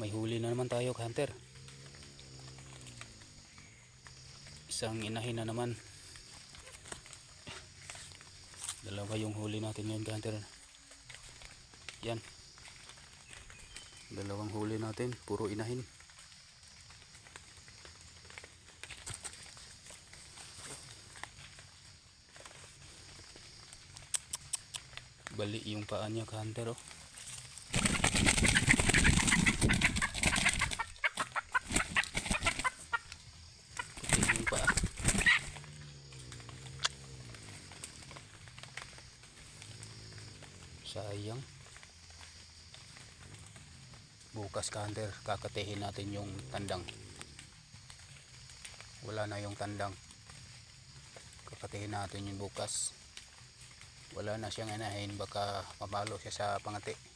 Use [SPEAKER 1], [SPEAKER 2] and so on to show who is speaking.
[SPEAKER 1] May huli na naman tayo, hunter. Isang inahin na naman. Dalawa yung huli natin ngayon, hunter. Yan. Dalawang huli natin, puro inahin. Bali yung paa niya, hunter, oh. Puti yung paa. Sayang. Bukas, hunter, kakatihin natin yung tandang. Wala na yung tandang. Kakatihin natin yung bukas. Wala na siyang inahin, baka mamalo siya sa pangati.